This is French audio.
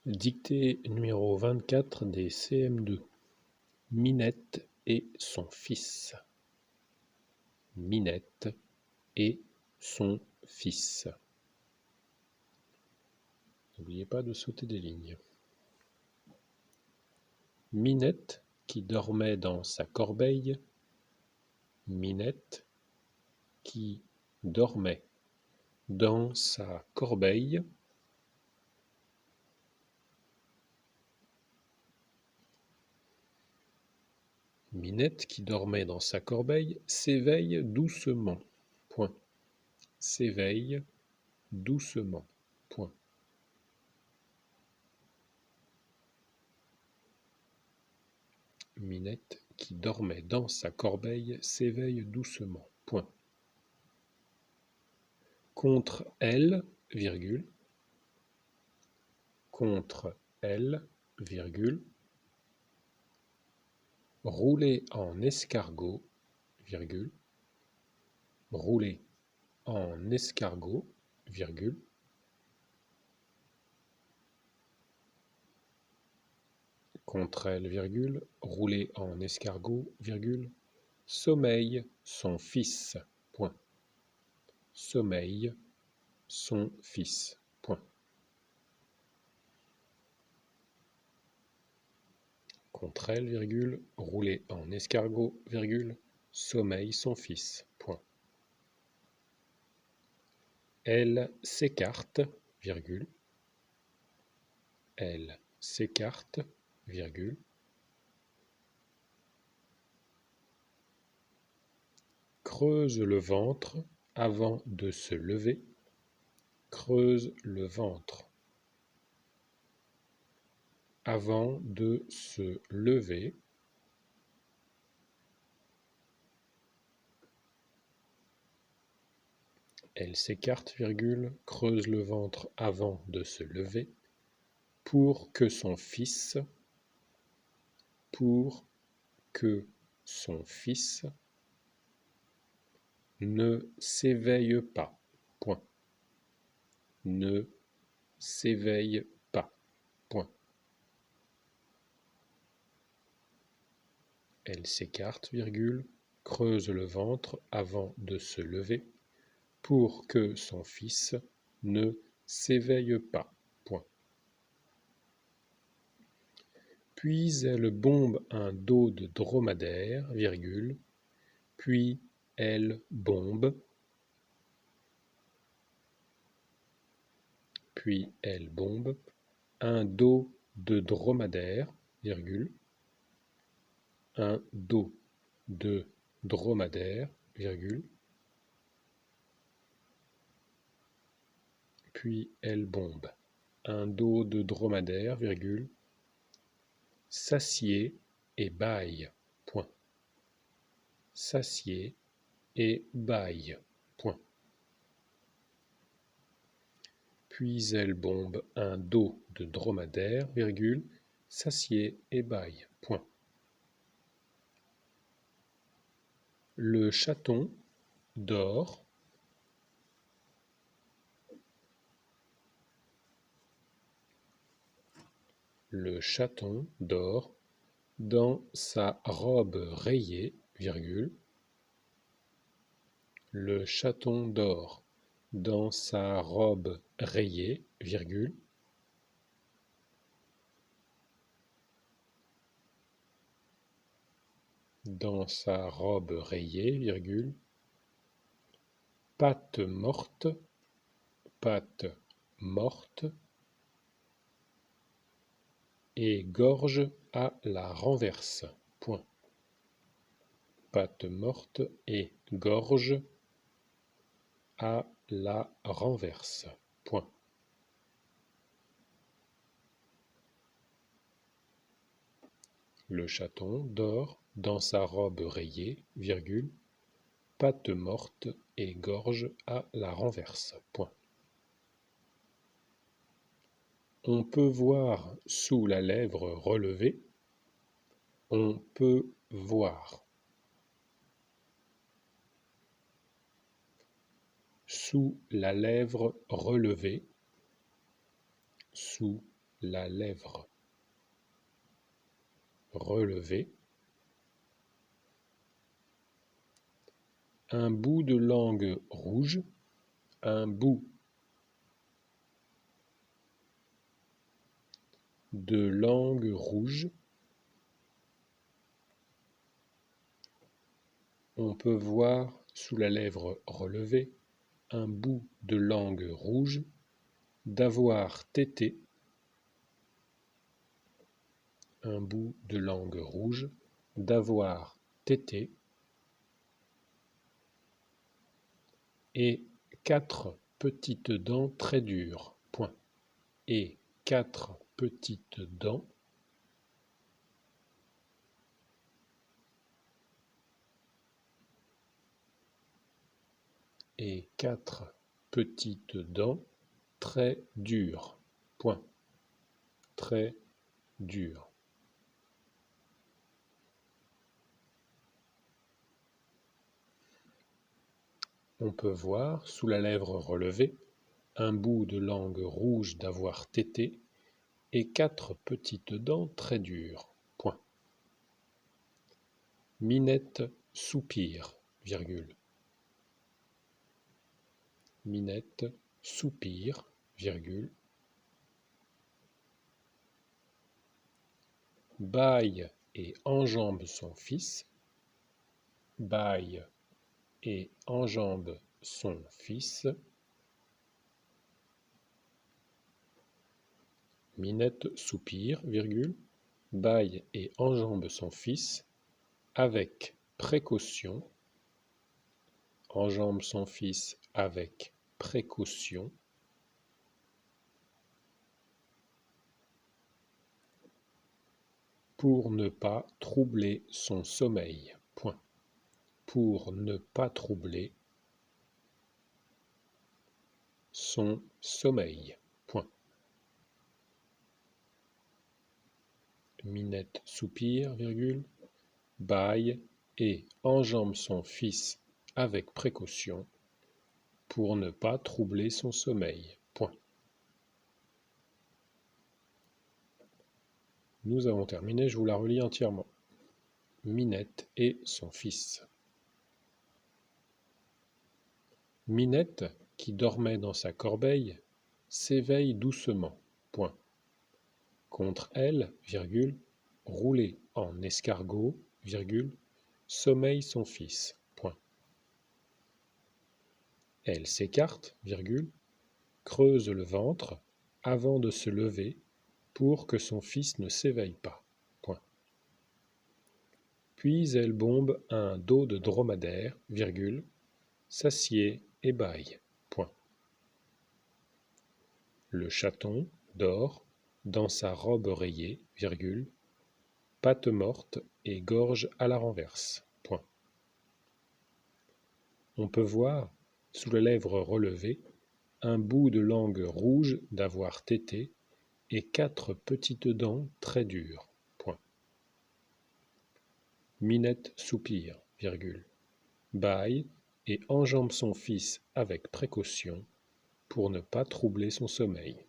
Dictée numéro 24 des CM2. Minette et son fils. Minette et son fils. N'oubliez pas de sauter des lignes. Minette qui dormait dans sa corbeille. Minette qui dormait dans sa corbeille. Minette qui dormait dans sa corbeille s'éveille doucement. Point. S'éveille doucement. Point. Minette qui dormait dans sa corbeille s'éveille doucement. Point. Contre elle, virgule. Contre elle, virgule. Rouler en escargot, virgule. Rouler en escargot, virgule. Contre elle, virgule. Rouler en escargot, virgule. Sommeille son fils, point. Sommeille son fils, point. Contre elle, virgule. Rouler en escargot, virgule. Sommeille son fils, point. Elle s'écarte, virgule. Elle s'écarte, virgule. Creuse le ventre avant de se lever. Creuse le ventre avant de se lever. Elle s'écarte, virgule, creuse le ventre avant de se lever pour que son fils ne s'éveille pas. Point. Ne s'éveille pas. Point. Elle s'écarte, virgule, creuse le ventre avant de se lever pour que son fils ne s'éveille pas. Point. Puis elle bombe un dos de dromadaire, virgule, puis elle bombe un dos de dromadaire, virgule, un dos de dromadaire, virgule, puis elle bombe un dos de dromadaire, virgule, s'assied et bâille, point. S'assied et bâille, point. Puis elle bombe un dos de dromadaire, virgule, s'assied et bâille, point. Le chaton dort. Le chaton dort dans sa robe rayée, virgule. Le chaton dort dans sa robe rayée, virgule. Dans sa robe rayée, virgule. Patte morte, et gorge à la renverse, point. Patte morte et gorge à la renverse, point. Le chaton dort dans sa robe rayée, virgule, patte morte et gorge à la renverse, point. On peut voir sous la lèvre relevée. On peut voir. Sous la lèvre relevée. Sous la lèvre relevée, un bout de langue rouge, un bout de langue rouge. On peut voir sous la lèvre relevée un bout de langue rouge, d'avoir tété, un bout de langue rouge, d'avoir tété, et 4 petites dents très dures, point, et 4 petites dents et 4 petites dents très dures, point, très dures. On peut voir sous la lèvre relevée un bout de langue rouge d'avoir tété et 4 petites dents très dures, point. Minette soupire, virgule. Minette soupire, virgule. Bâille et enjambe son fils. Bâille et enjambe son fils. Minette soupire, virgule. Bâille et enjambe son fils avec précaution. Enjambe son fils avec précaution. Pour ne pas troubler son sommeil. Point. Pour ne pas troubler son sommeil. Point. Minette soupire, virgule, bâille et enjambe son fils avec précaution pour ne pas troubler son sommeil. Point. Nous avons terminé, je vous la relis entièrement. Minette et son fils. Minette, qui dormait dans sa corbeille, s'éveille doucement. Point. Contre elle, virgule, roulé en escargot, virgule, sommeille son fils. Point. Elle s'écarte, virgule, creuse le ventre avant de se lever pour que son fils ne s'éveille pas. Point. Puis elle bombe un dos de dromadaire, virgule, s'assied et bâille. Point. Le chaton dort dans sa robe rayée, virgule, pattes mortes et gorge à la renverse. Point. On peut voir, sous la lèvre relevée, un bout de langue rouge d'avoir tété et 4 petites dents très dures. Point. Minette soupire, virgule, bâille et enjambe son fils avec précaution pour ne pas troubler son sommeil.